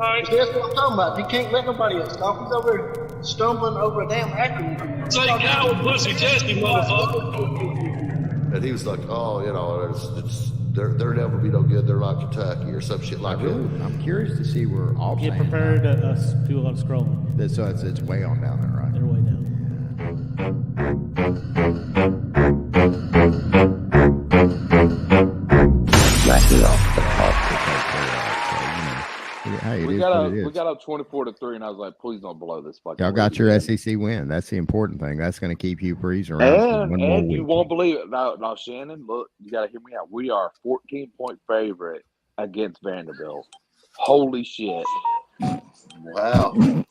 That's what I'm talking about. You can't let nobody else talk. He's over there stumbling over a damn acronym. Say cow with pussy testy, motherfucker. And he was like, "Oh, they're never be no good. They're like Kentucky or some shit like that." I'm curious to see where all Get prepared to do a lot of scrolling. So it's way on down there, right? They're way down. We got up 24-3, and I was like, please don't blow this fucking. Y'all got your SEC win. That's the important thing. That's going to keep you breezing around. And you won't believe it. Now, Shannon, look, you got to hear me out. We are a 14-point favorite against Vanderbilt. Holy shit! Wow.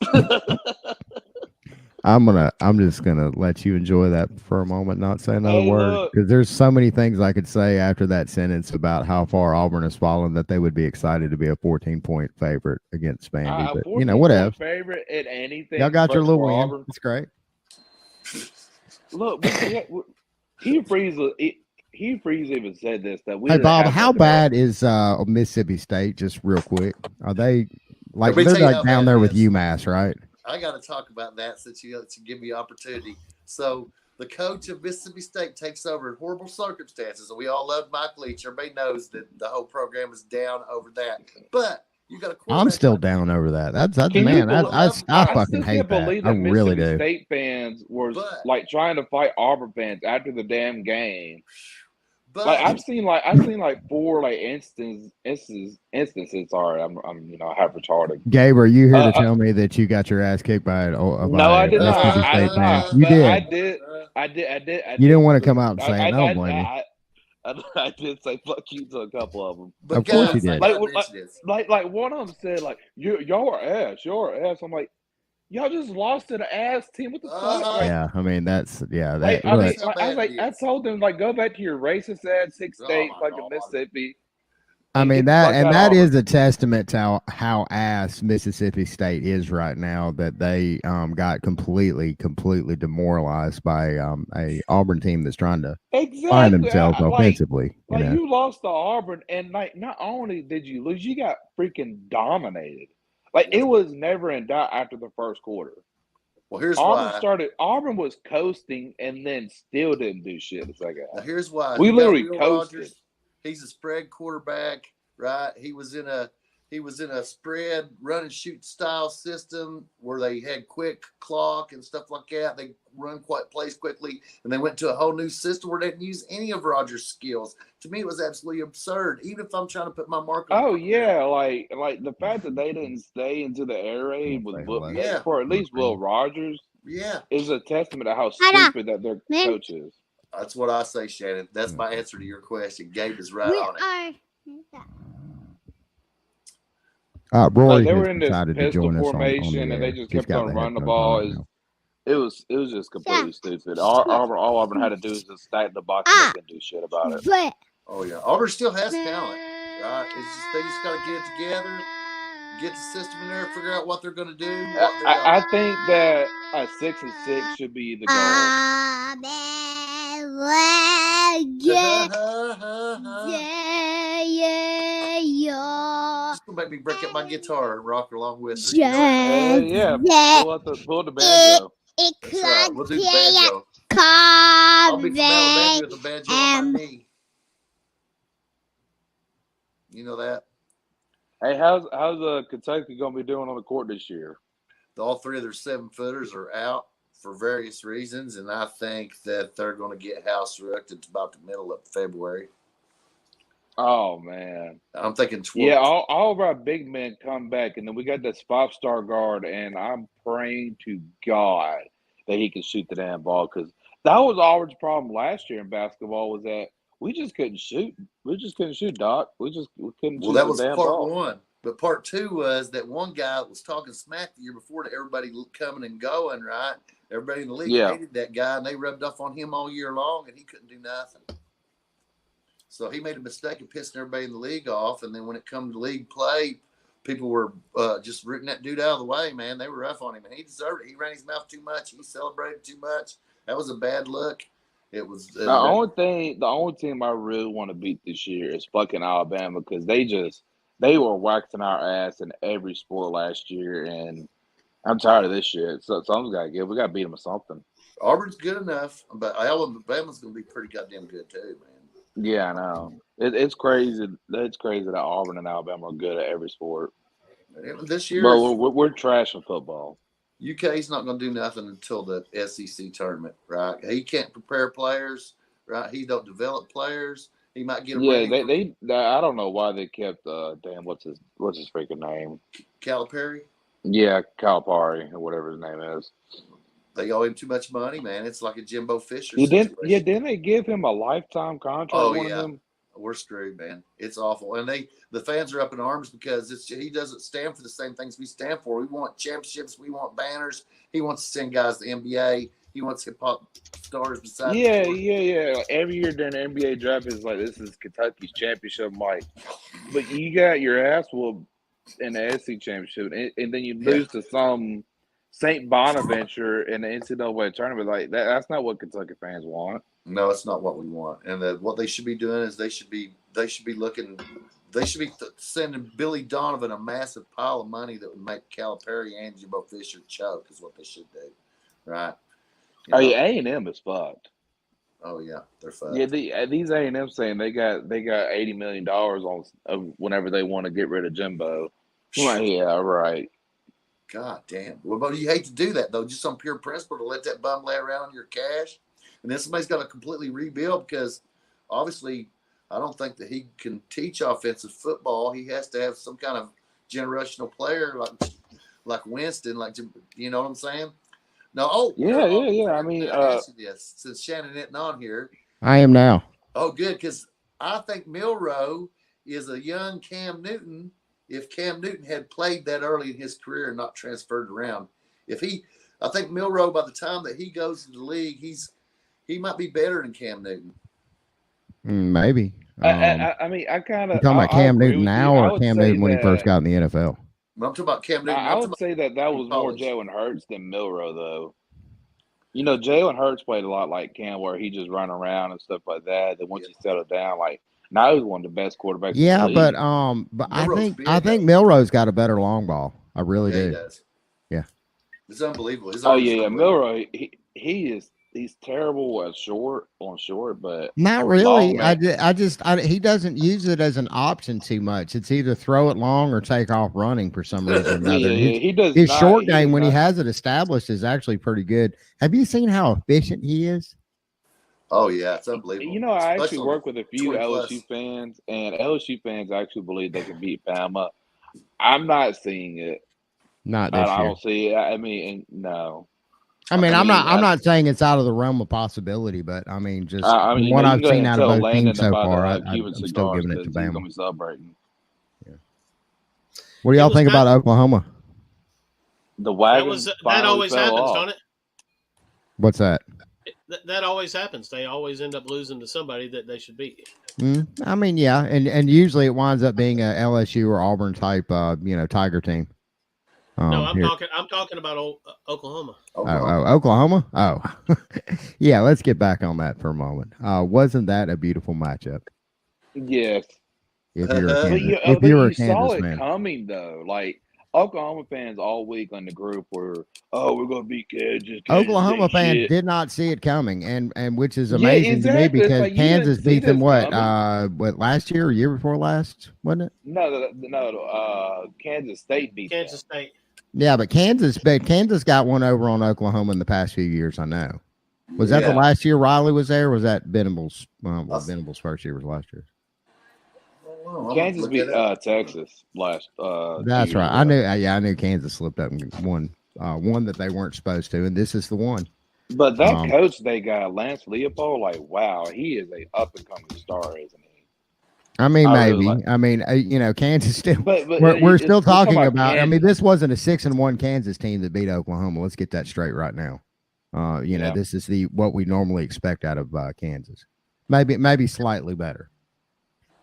I'm just gonna let you enjoy that for a moment, not say another word, because there's so many things I could say after that sentence about how far Auburn has fallen that they would be excited to be a 14-point favorite against Vandy. But whatever. Favorite at anything. Y'all got your little win. Auburn. It's great. Look, Hugh Freeze even said this that we. Hey Bob, how bad is Mississippi State? Just real quick, are they like they're like down there with UMass, right? I got to talk about that since you give me opportunity. So the coach of Mississippi State takes over in horrible circumstances, and we all love Mike Leach. Everybody knows that the whole program is down over that. But you got a quarterback. I'm still down over that. That's man. I fucking hate that. I really do. State fans were like trying to fight Auburn fans after the damn game. But like I've seen like four like instances. Sorry, I'm half retarded. Gabe, are you here to tell me that you got your ass kicked by no, I did not. You did. I did. You didn't want to come out and say it. I don't blame you. I did say fuck you to a couple of them. But of course you did. Like one of them said like y'all are ass. I'm like. Y'all just lost to the ass team. What the fuck? Like, yeah, I mean that's I told them like go back to your racist ass 6 state fucking Mississippi. I mean that is a testament to how ass Mississippi State is right now, that they got completely demoralized by a Auburn team that's trying to find themselves offensively. You lost to Auburn, and like not only did you lose, you got freaking dominated. Like it was never in doubt after the first quarter. Well, here's why. Auburn was coasting and then still didn't do shit the second half. Now here's why. We literally coasted. Rogers, he's a spread quarterback, right? He was in a spread run and shoot style system where they had quick clock and stuff like that. They run plays quickly, and they went to a whole new system where they didn't use any of Rogers' skills. To me, it was absolutely absurd. Even if I'm trying to put my mark on. Oh yeah, like the fact that they didn't stay into the air raid for at least Will Rogers. Yeah, is a testament to how stupid that their coach is. That's what I say, Shannon. That's my answer to your question. Gabe is right on it. Rory they were in this pistol formation, and they just kept on running the ball. It was just completely stupid. All Auburn had to do is just stack the box and do shit about it. Oh yeah, Auburn still has talent, right? They just got to get it together, get the system in there, figure out what they're going to do. I think that a 6-6 should be the goal. Just gonna make me break up my guitar and rock along with it. Pull the banjo. That's right. We'll do banjo. I'll be from Alabama with the banjo on my knee. You know that. Hey, how's Kentucky gonna be doing on the court this year? All three of their 7-footers are out for various reasons, and I think that they're going to get house wrecked at about the middle of February. Oh man, I'm thinking 12. Yeah, all of our big men come back, and then we got this 5-star guard, and I'm praying to God that he can shoot the damn ball, because that was Auburn's problem last year in basketball, was that we just couldn't shoot. We just couldn't shoot, Doc. We couldn't shoot. Well, that was part ball. One. But part two was that one guy was talking smack the year before to everybody coming and going, right? Everybody in the league hated that guy, and they rubbed off on him all year long, and he couldn't do nothing. So he made a mistake of pissing everybody in the league off, and then when it come to league play, people were just rooting that dude out of the way, man. They were rough on him, and he deserved it. He ran his mouth too much. He celebrated too much. That was a bad look. It was the only team I really want to beat this year is fucking Alabama, because they They were waxing our ass in every sport last year, and I'm tired of this shit. So something's got to give. We got to beat them with something. Auburn's good enough, but Alabama's going to be pretty goddamn good too, man. Yeah, I know. It's crazy. It's crazy that Auburn and Alabama are good at every sport. This year, but we're trash in football. UK's not going to do nothing until the SEC tournament, right? He can't prepare players, right? He don't develop players. He might get them ready. They I don't know why they kept damn what's his freaking name? Calipari? Yeah, Calipari or whatever his name is. They owe him too much money, man. It's like a Jimbo Fisher situation. Didn't they give him a lifetime contract? Oh, yeah. We're screwed, man. It's awful. And the fans are up in arms because he doesn't stand for the same things we stand for. We want championships. We want banners. He wants to send guys to the NBA. He wants hip-hop stars beside Yeah. Every year during the NBA draft, it's like, this is Kentucky's championship. I'm like, but you got your ass whooped in the SEC championship, and then you lose to some St. Bonaventure in the NCAA tournament. Like that's not what Kentucky fans want. No, it's not what we want. And what they should be doing is they should be sending Billy Donovan a massive pile of money that would make Calipari and Jimbo Fisher choke is what they should do, right? A&M is fucked. Oh yeah, they're fucked. Yeah, these A&M saying they got $80 million on whenever they want to get rid of Jimbo. I'm like, yeah, right. God damn. Well, you hate to do that though, just on pure principle to let that bum lay around on your cash. And then somebody's got to completely rebuild because obviously I don't think that he can teach offensive football. He has to have some kind of generational player like Winston, you know what I'm saying? No, yeah. I mean, ask you this, since Shannon isn't on here. I am now. Oh, good, because I think Milroe is a young Cam Newton. If Cam Newton had played that early in his career and not transferred around, I think Milroe, by the time that he goes to the league, he might be better than Cam Newton. Maybe. I mean, I kind of talking about Cam Newton now or Cam Newton when he first got in the NFL. I'm talking about Cam Newton. I would say that was more Jalen Hurts than Milroe, though. You know, Jalen Hurts played a lot like Cam, where he just run around and stuff like that. Then once he settled down, now he's one of the best quarterbacks. Yeah, in the league. but I think Milroe's got a better long ball. I really do. He does. Yeah, it's unbelievable. Milroe, he's terrible at short, but not really. He doesn't use it as an option too much. It's either throw it long or take off running for some reason or another. He does. His short game when he has it established is actually pretty good. Have you seen how efficient he is? Oh yeah, it's unbelievable. You know, I actually work with a few LSU fans, and LSU fans actually believe they can beat Bama. I'm not seeing it. Not this year. I don't see it. I mean, no. I mean, I'm not saying it's out of the realm of possibility, but I mean, just what I've seen out of both teams so far, I'm still giving it to Bama. Gonna be celebrating. Yeah. What do y'all think about Oklahoma? The wagon that always happens, don't it? What's that? That always happens. They always end up losing to somebody that they should beat. I mean, yeah, and usually it winds up being a LSU or Auburn type, Tiger team. No, I'm talking about Oklahoma. Oklahoma? Oh, yeah. Let's get back on that for a moment. Wasn't that a beautiful matchup? Yes. If you're a Kansas saw it fan. coming though, Oklahoma fans all week on the group were, we're going to beat Kansas. Oklahoma fans did not see it coming, and which is amazing to me because Kansas beat them what last year or year before last, wasn't it? No. Kansas State beat Kansas State. Yeah, but Kansas got one over on Oklahoma in the past few years. I know. Was that the last year Riley was there? Or was that Venable's? Venable's first year was last year. Kansas beat Texas last. That's right. I knew. I knew Kansas slipped up and won one that they weren't supposed to, and this is the one. But that coach they got, Lance Leopold, wow, he is a up and coming star, isn't he? I mean, maybe. I mean, Kansas still. But we're still talking about. I mean, this wasn't a 6-1 Kansas team that beat Oklahoma. Let's get that straight right now. This is what we normally expect out of Kansas. Maybe slightly better.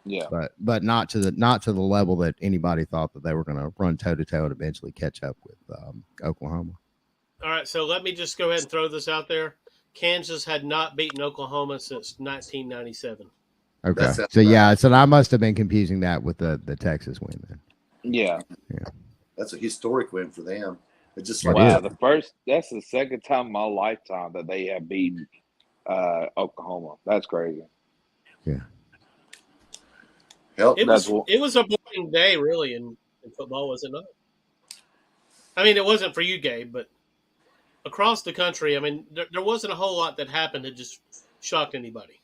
Yeah, but not to the level that anybody thought that they were going to run toe to toe and eventually catch up with Oklahoma. All right, so let me just go ahead and throw this out there. Kansas had not beaten Oklahoma since 1997. Okay. So yeah, so I must have been confusing that with the Texas win then. Yeah. That's a historic win for them. It just wow. That's the second time in my lifetime that they have beaten Oklahoma. That's crazy. Yeah. It was a boring day, really, in football, was it not? I mean, it wasn't for you, Gabe, but across the country, I mean, there wasn't a whole lot that happened that just shocked anybody.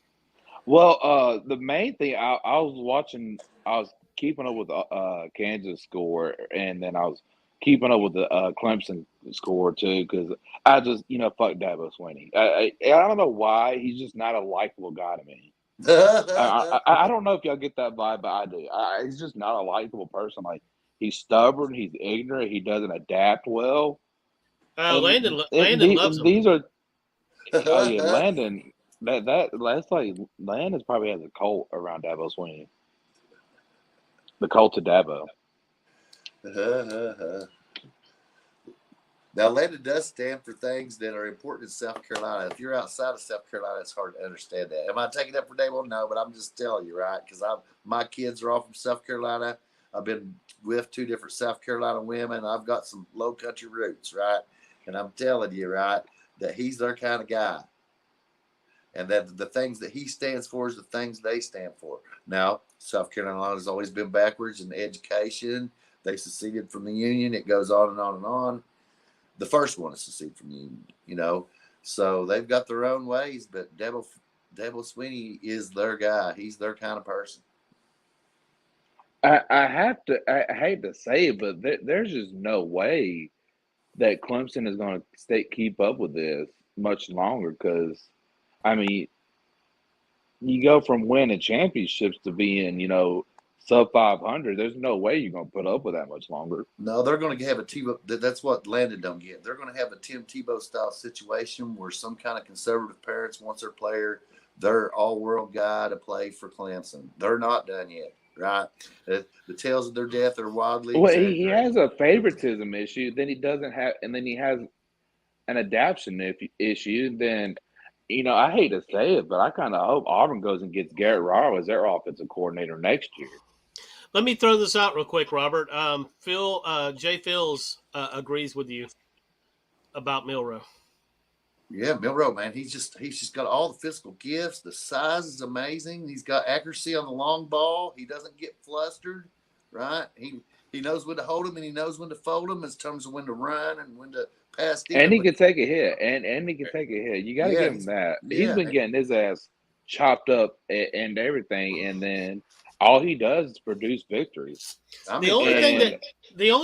Well, the main thing I was watching, I was keeping up with the Kansas score, and then I was keeping up with the Clemson score too, because I just, fuck Dabo Swinney. I don't know why. He's just not a likable guy to me. I don't know if y'all get that vibe, but I do. He's just not a likable person. Like, he's stubborn, he's ignorant, he doesn't adapt well. Landon loves him. These are, oh yeah, Landon. That's like Landon probably has a cult around Dabo Swinney. The cult of Dabo. Now, Landon does stand for things that are important in South Carolina. If you're outside of South Carolina, it's hard to understand that. Am I taking up for Dabo? No, but I'm just telling you, right? Because my kids are all from South Carolina. I've been with 2 different South Carolina women. I've got some low country roots, right? And I'm telling you, right, that he's their kind of guy. And that the things that he stands for is the things they stand for. Now, South Carolina has always been backwards in education. They seceded from the Union. It goes on and on and on. The first one to secede from the Union, So they've got their own ways, but Dabo Swinney is their guy. He's their kind of person. I hate to say it, but there's just no way that Clemson is going to keep up with this much longer, because, I mean, you go from winning championships to being, sub 500. There's no way you're going to put up with that much longer. No, they're going to have a Tebow. That's what Landon don't get. They're going to have a Tim Tebow style situation where some kind of conservative parents wants their player, their all-world guy, to play for Clemson. They're not done yet, right? The tales of their death are wildly. Well, he has a favoritism issue. Then he doesn't have, and then he has an adaptation issue. Then, I hate to say it, but I kind of hope Auburn goes and gets Garrett Ryle as their offensive coordinator next year. Let me throw this out real quick, Robert. Jay Phils agrees with you about Milroe. Yeah, Milroe, man, he's just got all the physical gifts. The size is amazing. He's got accuracy on the long ball. He doesn't get flustered, right? He knows when to hold him and he knows when to fold him in terms of when to run and when to pass. And he can take a hit. And he can take a hit. You got to give him that. He's been getting his ass chopped up and everything, and then all he does is produce victories. The only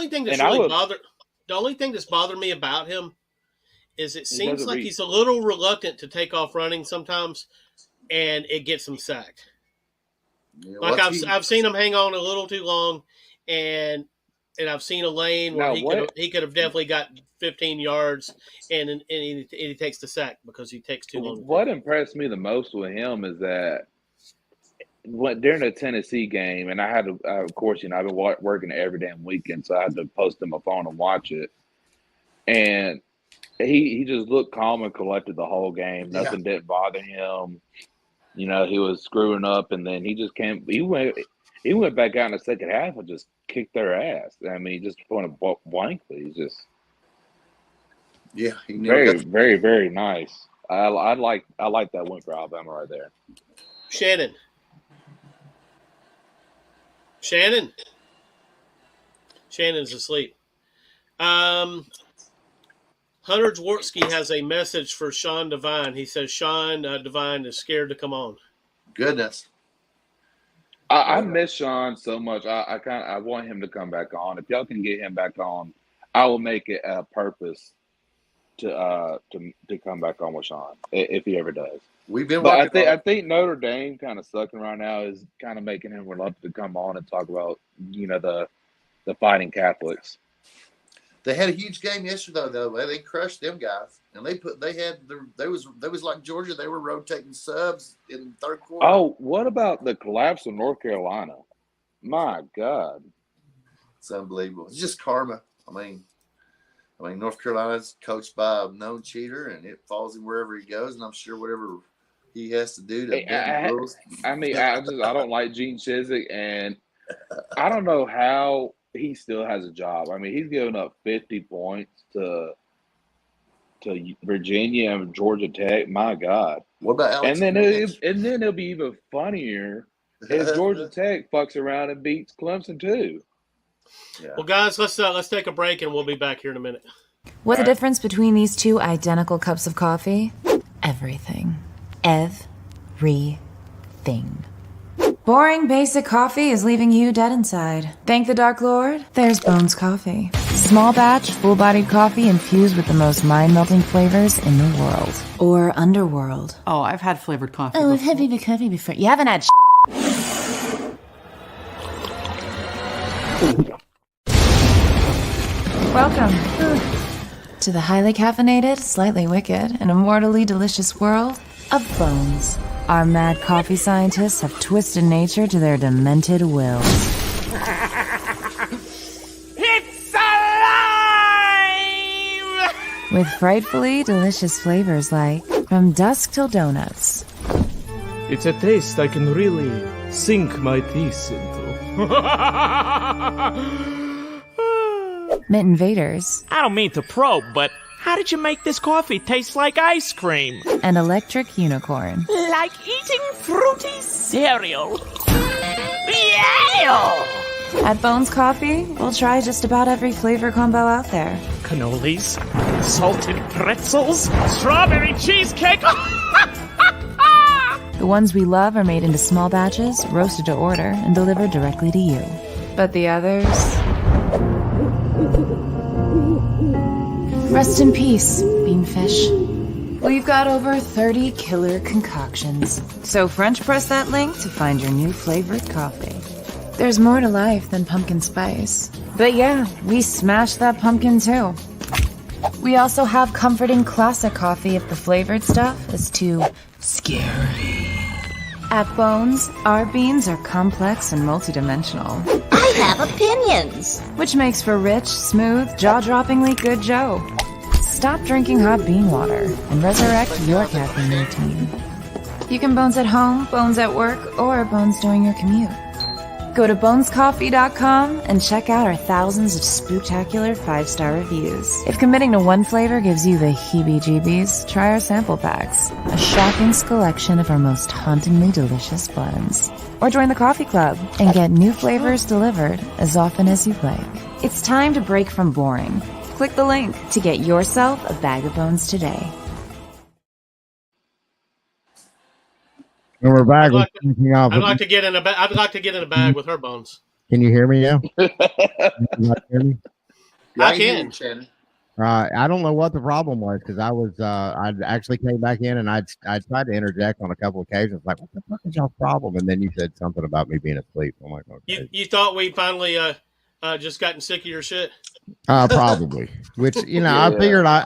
thing that's bothered me about him is it seems like he's a little reluctant to take off running sometimes, and it gets him sacked. Yeah, like I've seen him hang on a little too long, and I've seen a lane where he could have definitely got 15 yards, and he takes the sack because he takes too long. What impressed me the most with him is that during the Tennessee game, and I had to, of course, I've been working every damn weekend, so I had to post on my phone and watch it. And he just looked calm and collected the whole game. Nothing didn't bother him. He was screwing up, and then he just came. He went back out in the second half and just kicked their ass. I mean, just point blankly. He's just very, very, very nice. I like that win for Alabama right there. Shannon's asleep. Hunter Jaworski has a message for Sean Devine. He says Sean Devine is scared to come on. Goodness. I miss Sean so much. I want him to come back on. If y'all can get him back on, I will make it a purpose to come back on with Sean if he ever does. I think Notre Dame kind of sucking right now is kind of making him reluctant to come on and talk about the Fighting Catholics. They had a huge game yesterday, though. They crushed them guys, and they was like Georgia. They were rotating subs in the third quarter. Oh, what about the collapse of North Carolina? My God, it's unbelievable. It's just karma. I mean, North Carolina's coached by a known cheater, and it follows him wherever he goes. And I'm sure whatever he has to do to bend the rules. I mean, I don't like Gene Chizik, and I don't know how he still has a job. I mean, he's given up 50 points to Virginia and Georgia Tech. My God. What about Alex? And then it'll be even funnier if Georgia Tech fucks around and beats Clemson too. Yeah. Well, guys, let's take a break and we'll be back here in a minute. What's the difference between these two identical cups of coffee? Everything. Everything. Boring, basic coffee is leaving you dead inside. Thank the Dark Lord, there's Bones Coffee. Small batch, full-bodied coffee infused with the most mind-melting flavors in the world. Or underworld. Oh, I've had flavored coffee before. I've had flavored coffee before. You haven't had Welcome to the highly caffeinated, slightly wicked, and immortally delicious world of Bones. Our mad coffee scientists have twisted nature to their demented wills. It's alive! With frightfully delicious flavors like from dusk till donuts. It's a taste I can really sink my teeth into. Mint Invaders. I don't mean to probe, but how did you make this coffee taste like ice cream? And Electric Unicorn. Like eating fruity cereal. Yeah! At Bones Coffee, we'll try just about every flavor combo out there. Cannolis, salted pretzels, strawberry cheesecake. The ones we love are made into small batches, roasted to order, and delivered directly to you. But the others... Rest in peace, Beanfish. We've got over 30 killer concoctions. So French press that link to find your new flavored coffee. There's more to life than pumpkin spice. But yeah, we smashed that pumpkin too. We also have comforting classic coffee if the flavored stuff is too scary. At Bones, our beans are complex and multidimensional. I have opinions. Which makes for rich, smooth, jaw-droppingly good Joe. Stop drinking hot bean water and resurrect your caffeine routine. You can Bones at home, Bones at work, or Bones during your commute. Go to bonescoffee.com and check out our thousands of spooktacular 5-star reviews. If committing to one flavor gives you the heebie-jeebies, try our sample packs, a shocking selection of our most hauntingly delicious blends. Or join the coffee club and get new flavors delivered as often as you'd like. It's time to break from boring. Click the link to get yourself a bag of Bones today. And we're back. I'd like to get in a bag with her Bones. Can you hear me now? I can. I don't know what the problem was because I actually came back in and I tried to interject on a couple of occasions, like, what the fuck is y'all's problem? And then you said something about me being asleep. I'm like, okay. You thought we finally just gotten sick of your shit? Probably. Which yeah.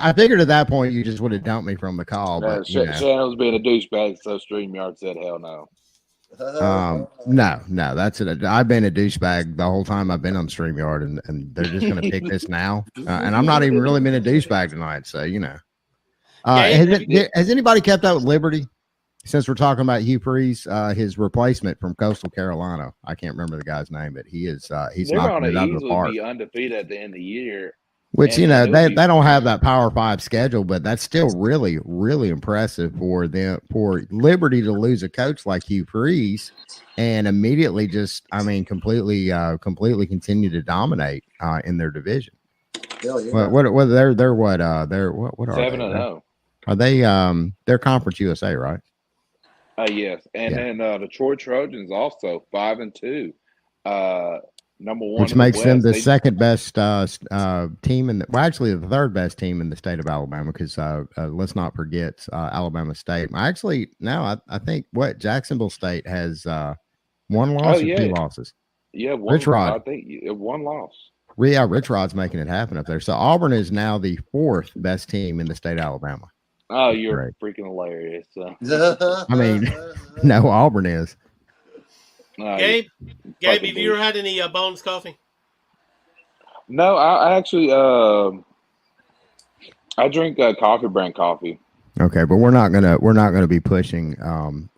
I figured at that point you just would have dumped me from the call. No, but Shannon was being a douchebag, so StreamYard said, "Hell no." No, that's it. I've been a douchebag the whole time I've been on StreamYard, and they're just going to pick this now. And I'm not even really been a douchebag tonight, so has anybody kept up with Liberty? Since we're talking about Hugh Freeze, his replacement from Coastal Carolina, I can't remember the guy's name, but he's knocking it out of the park. Be undefeated at the end of the year. Which they don't have that Power 5 schedule, but that's still really, really impressive for Liberty to lose a coach like Hugh Freeze and immediately completely continue to dominate in their division. Hell yeah. What are 7-0. Are they they're Conference USA, right? Yes, and then the Troy Trojans also 5-2, number one, which makes them the second best team actually the third best team in the state of Alabama. Because let's not forget Alabama State. I think Jacksonville State has one loss or two losses. Yeah, Rich Rod. I think one loss. Yeah, Rich Rod's making it happen up there. So Auburn is now the fourth best team in the state of Alabama. Oh, you're freaking hilarious. I mean, no, Auburn is. Gabe, have you ever had any Bones coffee? No, I actually I drink coffee brand coffee. Okay, but we're not gonna be pushing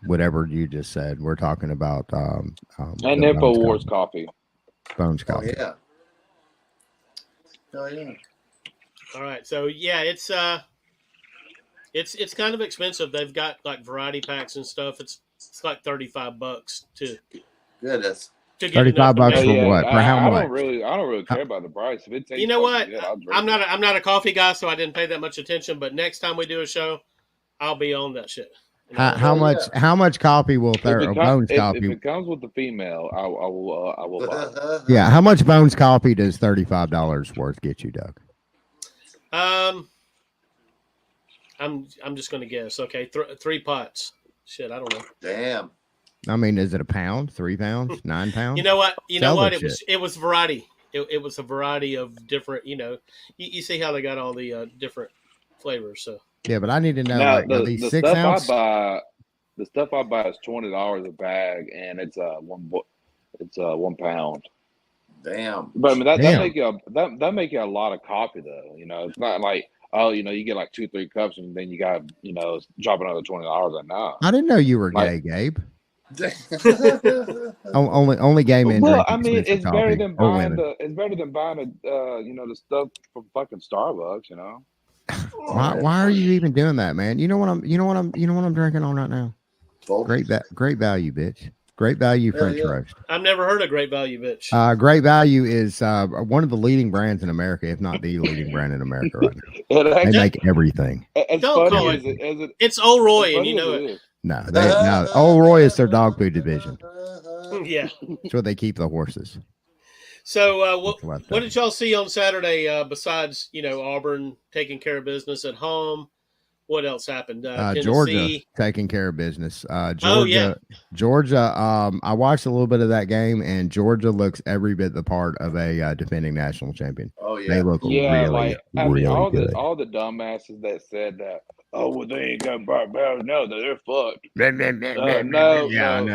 whatever you just said. We're talking about and InfoWars coffee. Bones coffee. Oh yeah. Oh yeah. All right, so yeah, it's kind of expensive. They've got like variety packs and stuff. It's like $35 to Goodness. To get $35 for what? For how much? I don't really care about the price. If it tastes, you know what? Good, I'm not a coffee guy, so I didn't pay that much attention. But next time we do a show, I'll be on that shit. How much coffee will Bones coffee? If it comes with the female, I will buy it. Yeah, how much Bones coffee does $35 worth get you, Doug? I'm just gonna guess. Okay, 3 pots. Shit, I don't know. Damn. I mean, is it a pound, 3 pounds, 9 pounds? You know what? It was variety. It was a variety of different. You see how they got all the different flavors. So yeah, but I need to know now, like the 6 ounce. The stuff I buy is $20 a bag, and it's 1 pound. Damn. But I mean that make you a lot of coffee though. It's not like you get like 2-3 cups, and then you got drop another $20 like now. I didn't know you were gay, Gabe. only gay men. Well, I mean, it's better than buying the stuff from fucking Starbucks. Why are you even doing that, man? You know what I'm drinking on right now? Great value, bitch. Great Value French roast. I've never heard of Great Value, bitch. Great Value is one of the leading brands in America, if not the leading brand in America right now. They make everything. Don't call it. It's Old Roy, and you know it. No, Old Roy is their dog food division. Yeah, that's where they keep the horses. So, what did y'all see on Saturday besides Auburn taking care of business at home? What else happened? Georgia taking care of business. Georgia. I watched a little bit of that game, and Georgia looks every bit the part of a defending national champion. Oh yeah, they look really good. All the dumbasses that said that. Oh well, they ain't got Brock Bowers. No, they're fucked. No,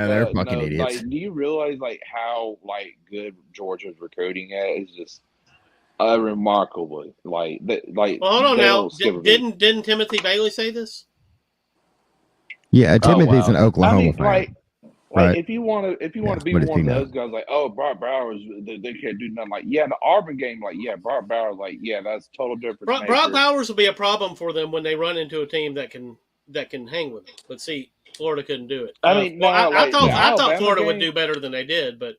they're fucking idiots. Like, do you realize how good Georgia's recruiting at is just remarkable? Well, hold on now. Didn't Timothy Bailey say this? Yeah, Timothy's an Oklahoma fan. Right. If you want to be one of those guys, Brock Bowers, they can't do nothing. The Auburn game, Brock Bowers, that's total different. Brock Bowers will be a problem for them when they run into a team that can hang with them. But see, Florida couldn't do it. I thought Florida would do better than they did, but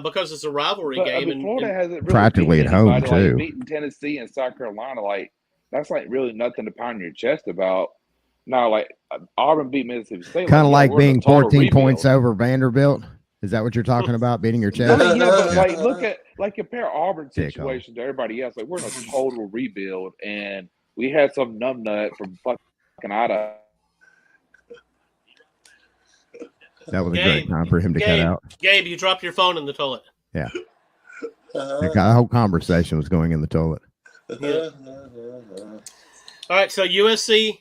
because it's a rivalry game, Florida hasn't really practically at home too. Beating Tennessee and South Carolina, that's really nothing to pound your chest about. Now, Auburn beat Mississippi State. Kind of like being 14 points over Vanderbilt. Is that what you're talking about? Beating your chest? But look at compare Auburn's situation to everybody else. We're in a total rebuild, and we had some numbnut from fucking Idaho. That was a great time for him to cut out. Gabe, you dropped your phone in the toilet. Yeah. The whole conversation was going in the toilet. Yeah. All right, so USC.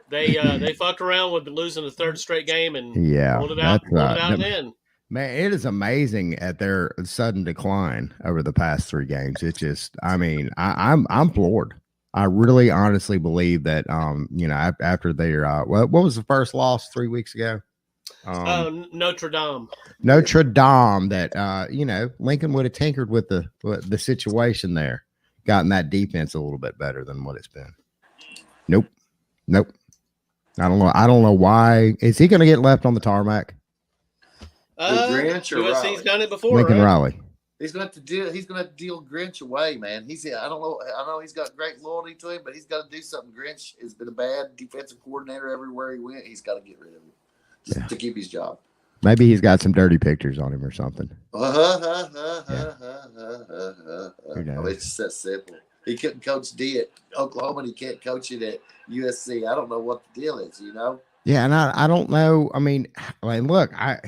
They fucked around with losing the 3rd straight game and pulled it out in the end. Man, it is amazing at their sudden decline over the past 3 games. It's just, I'm floored. I really honestly believe that after their what was the first loss 3 weeks ago? Notre Dame. Notre Dame. That Lincoln would have tinkered with the situation there, gotten that defense a little bit better than what it's been. Nope. I don't know why. Is he going to get left on the tarmac? USC's done it before. Lincoln Riley. He's going to have to deal Grinch away, man. I don't know. I know he's got great loyalty to him, but he's got to do something. Grinch has been a bad defensive coordinator everywhere he went. He's got to get rid of him to keep his job. Maybe he's got some dirty pictures on him or something. It's just that simple. He couldn't coach D at Oklahoma, and he can't coach it at USC. I don't know what the deal is, Yeah, and I don't know. I mean, look, I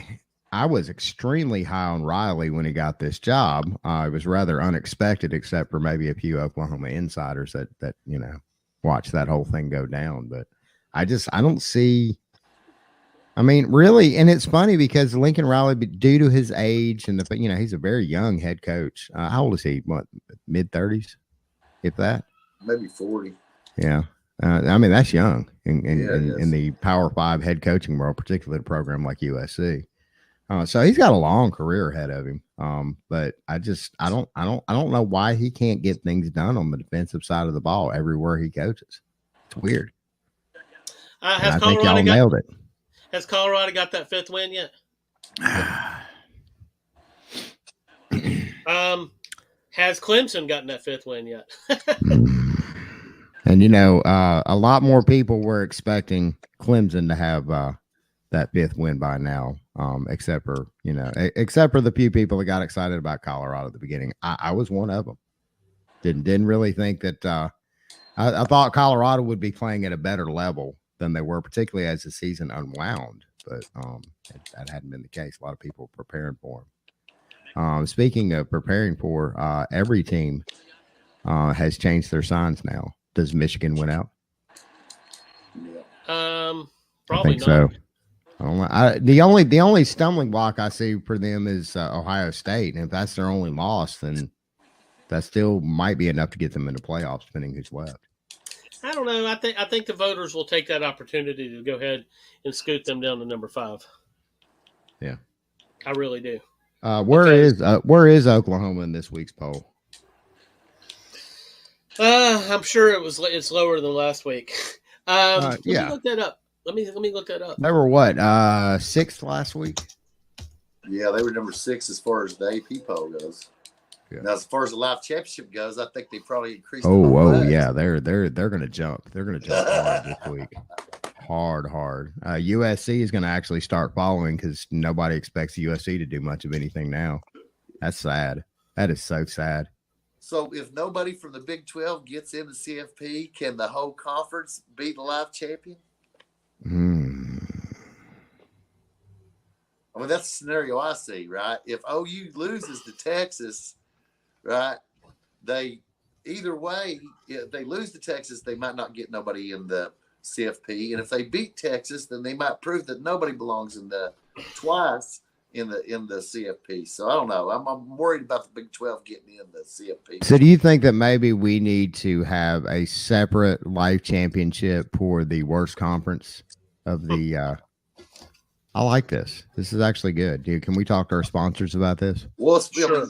was extremely high on Riley when he got this job. It was rather unexpected, except for maybe a few Oklahoma insiders that watched that whole thing go down. But I don't see. I mean, really, and it's funny because Lincoln Riley, due to his age and he's a very young head coach. How old is he? What, mid-30s? If that? Maybe 40. Yeah. I mean, that's young in the Power 5 head coaching world, particularly a program like USC. So he's got a long career ahead of him. But I don't know why he can't get things done on the defensive side of the ball everywhere he coaches. It's weird. I think y'all nailed it. Has Colorado got that 5th win yet? Has Clemson gotten that 5th win yet? And a lot more people were expecting Clemson to have that 5th win by now, except for the few people that got excited about Colorado at the beginning. I was one of them. Didn't really think that. I thought Colorado would be playing at a better level than they were, particularly as the season unwound. But that hadn't been the case. A lot of people were preparing for them. Speaking of preparing for, every team has changed their signs now. Does Michigan win out? Probably not. So. The only stumbling block I see for them is Ohio State, and if that's their only loss, then that still might be enough to get them into playoffs, depending who's left. I don't know. I think the voters will take that opportunity to go ahead and scoot them down to number 5. Yeah, I really do. Where is Oklahoma in this week's poll? I'm sure it's lower than last week. Let me look that up. Let me look that up. They were what? 6th last week? Yeah, they were number 6 as far as the AP poll goes. Yeah. Now, as far as the live championship goes, I think they probably increased. Yeah, they're going to jump. They're going to jump hard this week. Hard. USC is going to actually start following because nobody expects USC to do much of anything now. That's sad. That is so sad. So if nobody from the Big 12 gets in the CFP, can the whole conference beat the live champion? I mean, that's the scenario I see, right? If OU loses to Texas, right, they either way, if they lose to Texas, they might not get nobody in the CFP. And if they beat Texas, then they might prove that nobody belongs in the twice in the CFP. So I don't know. I'm worried about the Big 12 getting in the CFP. So do you think that maybe we need to have a separate life championship for the worst conference of the I like this. This is actually good. Dude, can we talk to our sponsors about this? Well, sure.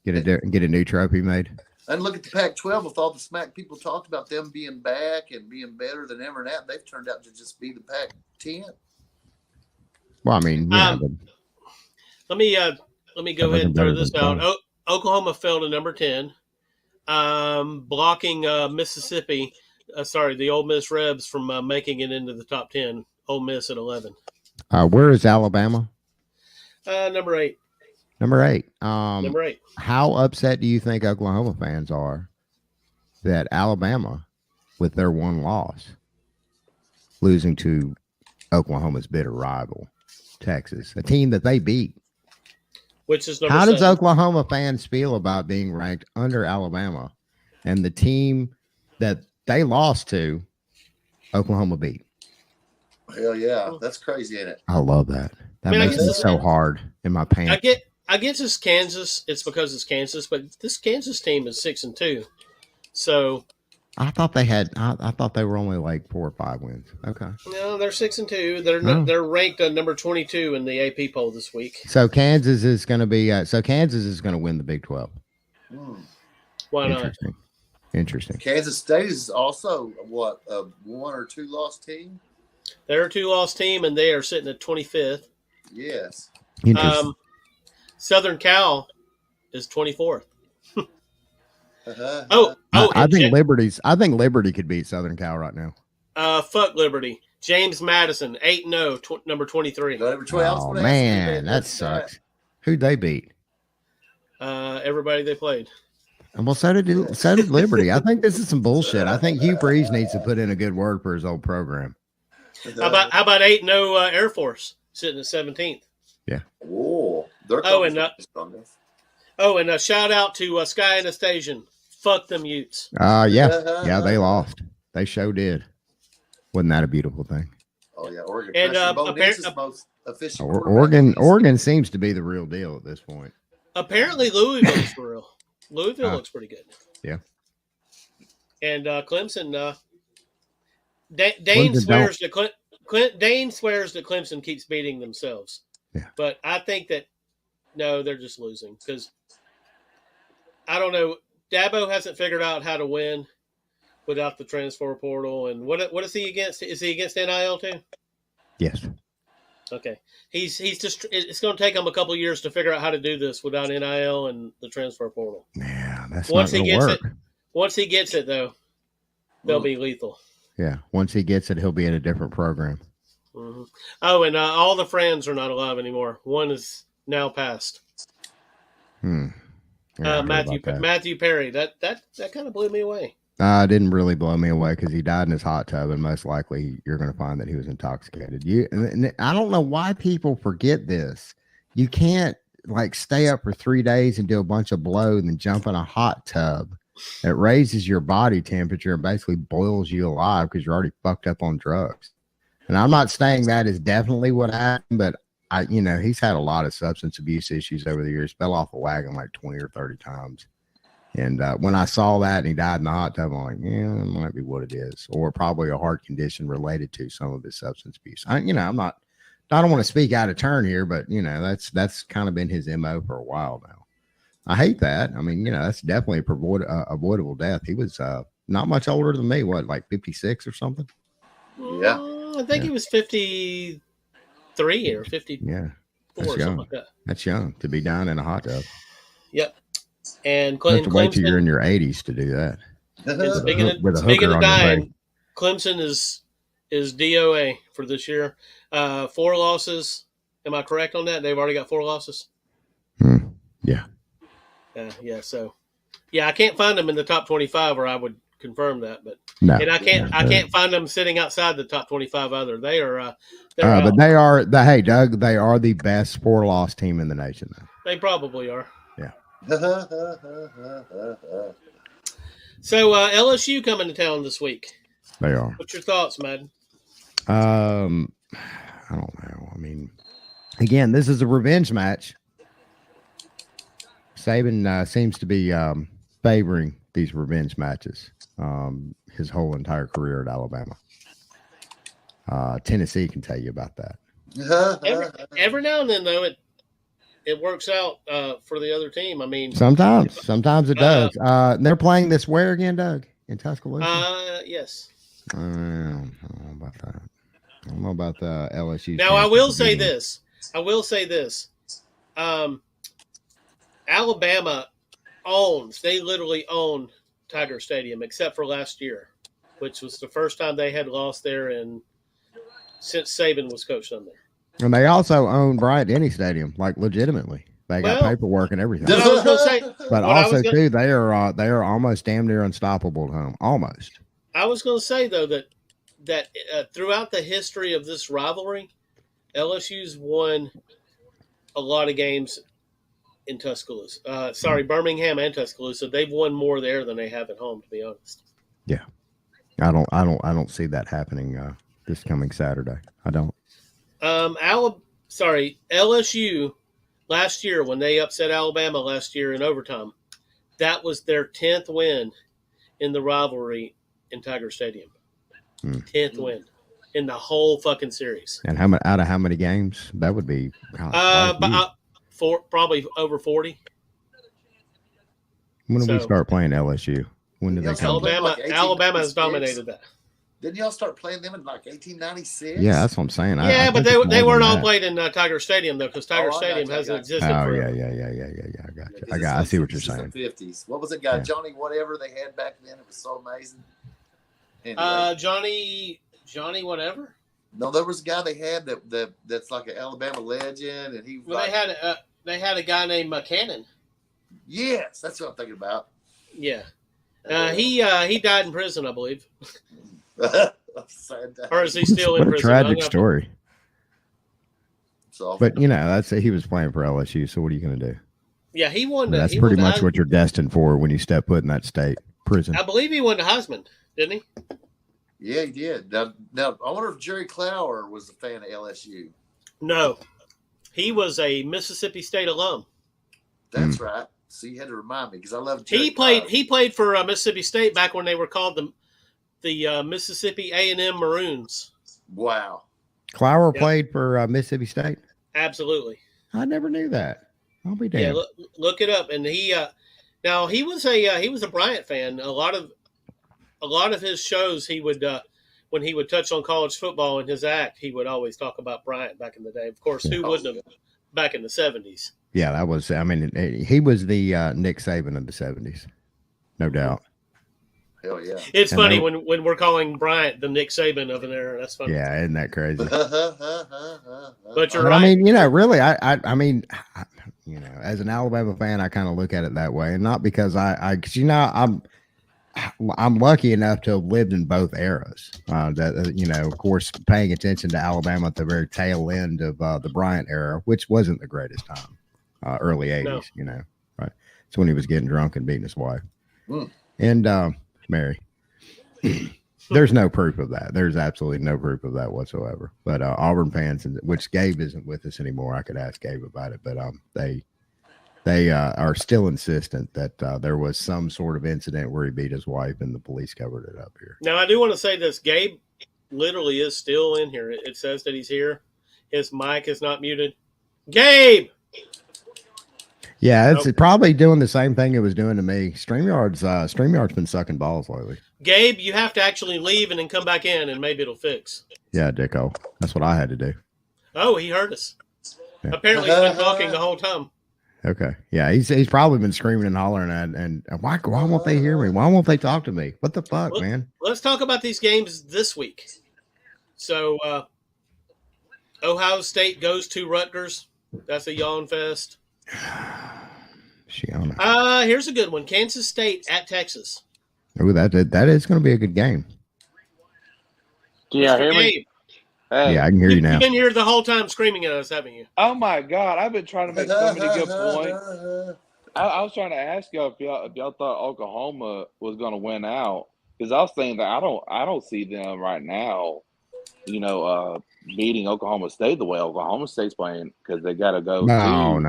Get a new trophy made. And look at the Pac-12 with all the smack people talked about them being back and being better than ever. Now they've turned out to just be the Pac-10. Well, I mean, let me go ahead and throw this out. Oklahoma fell to number 10, blocking Mississippi. The Ole Miss Rebs from making it into the top 10. Ole Miss at 11. Where is Alabama? Number 8. Number 8. Number 8. How upset do you think Oklahoma fans are that Alabama, with their one loss, losing to Oklahoma's bitter rival, Texas, a team that they beat? Which is number How 7. does Oklahoma fans feel about being ranked under Alabama and the team that they lost to, Oklahoma beat? Hell yeah, that's crazy, ain't it? I love that. That makes it so hard in my pants. I guess it's Kansas. It's because it's Kansas, but this Kansas team is 6-2. So I thought they had. I thought they were only like 4 or 5 wins. Okay. No, they're 6-2. They're ranked number 22 in the AP poll this week. So Kansas is going to be. Kansas is going to win the Big 12. Why not? Interesting. Kansas State is also a 1 or 2 loss team. They're a 2-loss team, and they are sitting at 25th. Yes. Southern Cal is 24th. I think Liberty could beat Southern Cal right now. Fuck Liberty. James Madison, 8-0, number 23. Oh man, that sucks. Who'd they beat? Everybody they played. Well, so did Liberty. I think this is some bullshit. I think Hugh Freeze needs to put in a good word for his old program. How about 8-0 Air Force sitting at 17th? Yeah. And a shout out to Sky Anastasian. Fuck them Utes. Yeah, they lost. They sure did. Wasn't that a beautiful thing? Oh yeah, Oregon. And Oregon seems to be the real deal at this point. Apparently, Louisville is for real. Louisville looks pretty good. Yeah. And Clemson Dane swears that Dane swears that Clemson keeps beating themselves. Yeah. But I think that no, they're just losing because I don't know. Dabo hasn't figured out how to win without the transfer portal. And what is he against? Is he against NIL too? Yes. Okay. He's just. It's going to take him a couple of years to figure out how to do this without NIL and the transfer portal. Yeah, that's not going to work. Once he gets it, though, they'll be lethal. Yeah, once he gets it, he'll be in a different program. Mm-hmm. Oh, and all the friends are not alive anymore. One is now passed. Yeah, Matthew Perry. That kind of blew me away. It didn't really blow me away because he died in his hot tub, and most likely you're going to find that he was intoxicated. And I don't know why people forget this. You can't stay up for 3 days and do a bunch of blow and then jump in a hot tub. It raises your body temperature and basically boils you alive because you're already fucked up on drugs. And I'm not saying that is definitely what happened, but he's had a lot of substance abuse issues over the years. Fell off a wagon like 20 or 30 times. And when I saw that and he died in the hot tub, I'm like, yeah, that might be what it is, or probably a heart condition related to some of his substance abuse. I don't want to speak out of turn here, but that's kind of been his MO for a while now. I hate that. I mean, that's definitely a avoidable death. He was not much older than me. What, like 56 or something? Yeah, I think he was 53 or 54. Yeah, that's young. Something like that. That's young to be down in a hot tub. Yep. And you have to wait till you're in your 80s to do that. Speaking of dying, Clemson is DOA for this year. 4 losses. Am I correct on that? They've already got 4 losses. Yeah. Yeah. So, I can't find them in the top 25, or I would confirm that. But no, and I can't find them sitting outside the top 25 either. They are. But they are. Hey, Doug, they are the best 4-loss team in the nation. Though. They probably are. Yeah. So LSU coming to town this week. They are. What's your thoughts, Madden? I don't know. I mean, again, this is a revenge match. Saban seems to be favoring these revenge matches his whole entire career at Alabama. Tennessee can tell you about that. Every now and then, though, it works out for the other team. I mean, sometimes it does. They're playing this where again, Doug? In Tuscaloosa? Yes. I don't know about that. I don't know about the LSU. Now, I will say this. Alabama they literally own Tiger Stadium, except for last year, which was the first time they had lost there since Saban was coached on there. And they also own Bryant-Denny Stadium, legitimately. They got paperwork and everything. I was going to say, but also too, they are almost damn near unstoppable at home. Almost. I was going to say though that throughout the history of this rivalry, LSU's won a lot of games in Tuscaloosa. Birmingham and Tuscaloosa. They've won more there than they have at home, to be honest. Yeah, I don't see that happening this coming Saturday. I don't. LSU last year when they upset Alabama last year in overtime, that was their 10th win in the rivalry in Tiger Stadium. 10th win in the whole fucking series. And out of how many games? That would be probably over 40. When do we start playing LSU? When did they come? Alabama has dominated that. Didn't y'all start playing them in 1896? Yeah, that's what I'm saying. But they weren't all played in Tiger Stadium though, because Tiger Stadium hasn't existed. Oh yeah. I got you. I see what you're saying. 50s. What was it, guy? Johnny, whatever they had back then. It was so amazing. Anyway. Johnny, whatever. No, there was a guy they had that's like an Alabama legend, and he. Well, they had a guy named Cannon. Yes, that's what I'm thinking about. Yeah, he died in prison, I believe. Or is he still in prison? Tragic story. But that's he was playing for LSU. So what are you going to do? Yeah, he won. That's pretty much what you're destined for when you step foot in that state prison. I believe he won the Heisman, didn't he? Yeah, he did. Now I wonder if Jerry Clower was a fan of LSU. No, he was a Mississippi State alum. That's right. So you had to remind me because I love. He played for Mississippi State back when they were called the Mississippi A&M Maroons. Wow. Clower played for Mississippi State? Absolutely. I never knew that. I'll be damned. Yeah, look it up. And he now he was a Bryant fan. A lot of his shows he would when he would touch on college football in his act, he would always talk about Bryant back in the day. Of course, who wouldn't have back in the 70s? Yeah, that was. I mean, he was the Nick Saban of the 70s, no doubt. Hell yeah! It's funny when we're calling Bryant the Nick Saban of an era. That's funny. Yeah, isn't that crazy? But you're right. I mean, really, I mean, as an Alabama fan, I kind of look at it that way, and not because because I'm lucky enough to have lived in both eras. Of course, paying attention to Alabama at the very tail end of the Bryant era, which wasn't the greatest time, early 80s. No. Right? It's when he was getting drunk and beating his wife. And Mary. There's no proof of that. There's absolutely no proof of that whatsoever. But Auburn fans, which Gabe isn't with us anymore, I could ask Gabe about it. But they are still insistent that there was some sort of incident where he beat his wife, and the police covered it up here. Now, I do want to say this: Gabe literally is still in here. It says that he's here. His mic is not muted. Gabe. Yeah, it's probably doing the same thing it was doing to me. StreamYard's been sucking balls lately. Gabe, you have to actually leave and then come back in, and maybe it'll fix. Yeah, Dicko. That's what I had to do. Oh, he heard us. Yeah. Apparently, he's been talking the whole time. Okay. Yeah, he's probably been screaming and hollering and why won't they hear me? Why won't they talk to me? What the fuck, man? Let's talk about these games this week. So, Ohio State goes to Rutgers. That's a yawn fest. Here's a good one. Kansas State at Texas. Oh, that is going to be a good game. Yeah, hear me? Hey, yeah, I can hear you now. You've been here the whole time screaming at us, haven't you? Oh my God, I've been trying to make so many good points. I was trying to ask y'all if y'all thought Oklahoma was going to win out, because I was saying that I don't see them right now, beating Oklahoma State the way Oklahoma State's playing, because they got to go. No.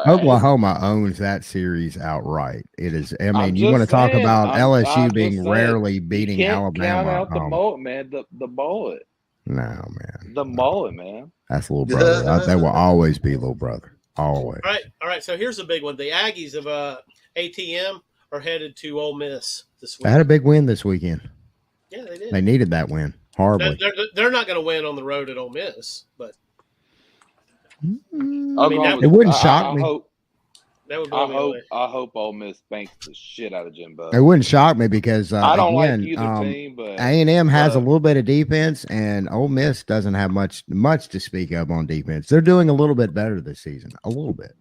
Oklahoma owns that series outright. It is. I mean, you want to talk about LSU being rarely beating Alabama? Count out the mullet, man. The mullet. No, man. The mullet, man. That's little brother. They will always be little brother. Always. All right. So here's a big one. The Aggies of ATM are headed to Ole Miss this week. They had a big win this weekend. Yeah, they did. They needed that win horribly. They're not going to win on the road at Ole Miss, but it wouldn't shock me. I hope Ole Miss banks the shit out of Jimbo. It wouldn't shock me because I don't like either team, but A&M has a little bit of defense, and Ole Miss doesn't have much to speak of on defense. They're doing a little bit better this season, a little bit.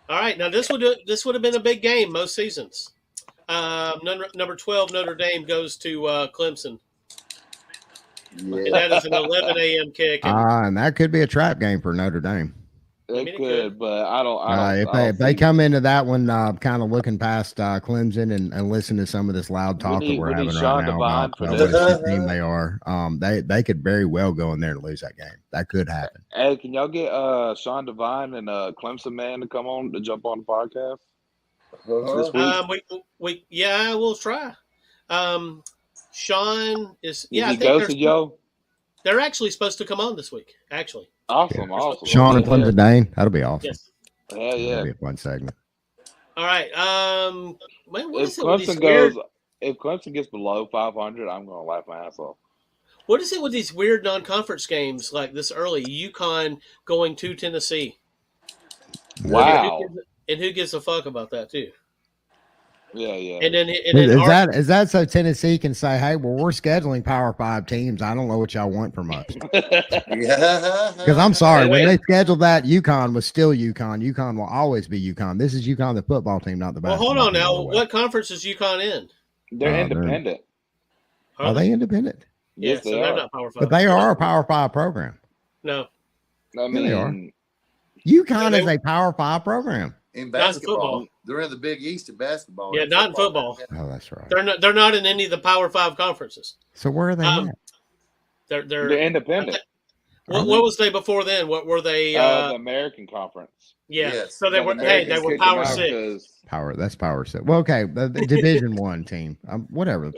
All right, now this would have been a big game most seasons. Number 12 Notre Dame goes to Clemson. Yeah. And that is an 11 a.m. kick. And that could be a trap game for Notre Dame. It could, but I don't. If they come into that one kind of looking past Clemson and listen to some of this loud talk that we're having right now about what team they are, they could very well go in there and lose that game. That could happen. Hey, can y'all get Sean Devine and Clemson man to come on to jump on the podcast this week? We'll try. Sean is. Yeah, I think Joe. They're actually supposed to come on this week. Actually. Awesome. Sean and Clemson Dane. That'll be awesome. Yes. Yeah. That'll be a fun segment. All right. If Clemson gets below 500, I'm going to laugh my ass off. What is it with these weird non-conference games like this early? UConn going to Tennessee. Wow. And who gives a fuck about that too? Yeah. And then is that so Tennessee can say, hey, well, we're scheduling Power 5 teams. I don't know what y'all want from us. Because I'm sorry, when they scheduled that, UConn was still UConn. UConn will always be UConn. This is UConn, the football team, not the basketball. Well, hold on now. What conference is UConn in? They're independent. Are they independent? Yes, so they're not Power 5. But they are a Power 5 program. No. I mean, they are. UConn is a Power 5 program. In basketball, they're in the Big East in basketball. Yeah, not in football. Oh, that's right. They're not in any of the Power 5 conferences. So where are they at? They're independent. What was they before then? What were they? The American Conference. Yeah. Yes. So they were Power 6. That's Power 6. Well, okay, the Division 1 team. Whatever.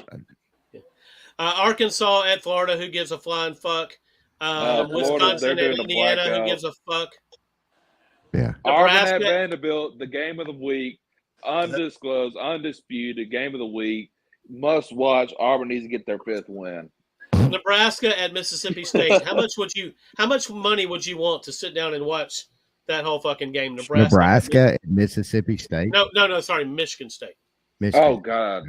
Arkansas at Florida, who gives a flying fuck? Wisconsin at Indiana, who gives a fuck? Yeah. Auburn at Vanderbilt, the game of the week, undisclosed, undisputed game of the week. Must watch. Auburn needs to get their 5th win. Nebraska at Mississippi State. How much money would you want to sit down and watch that whole fucking game? Nebraska at Mississippi State. No, sorry, Michigan State. Michigan. Oh God,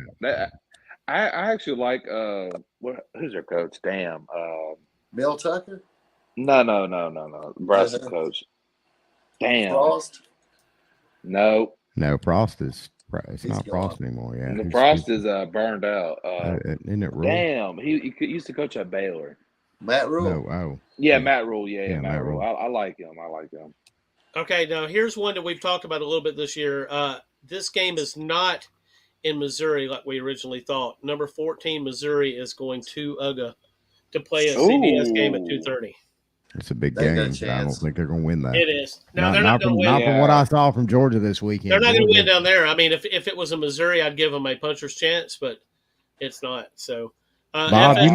I actually like who's their coach? Damn, Bill Tucker. No. Nebraska coach. Damn. Frost. No, Frost is. It's not Frost anymore. Yeah, the Frost is burned out. Isn't it Rule? Damn, he used to coach at Baylor. Matt Rule. Matt Rule. Yeah, Matt Rule. I like him. Okay, now here's one that we've talked about a little bit this year. This game is not in Missouri like we originally thought. Number 14, Missouri, is going to UGA to play a CBS game at 2:30. It's a big game. I don't think they're going to win that. It is. No, they're not going to win. Not from what I saw from Georgia this weekend. They're not going to win down there. I mean, if it was in Missouri, I'd give them a puncher's chance, but it's not. So, Bob, you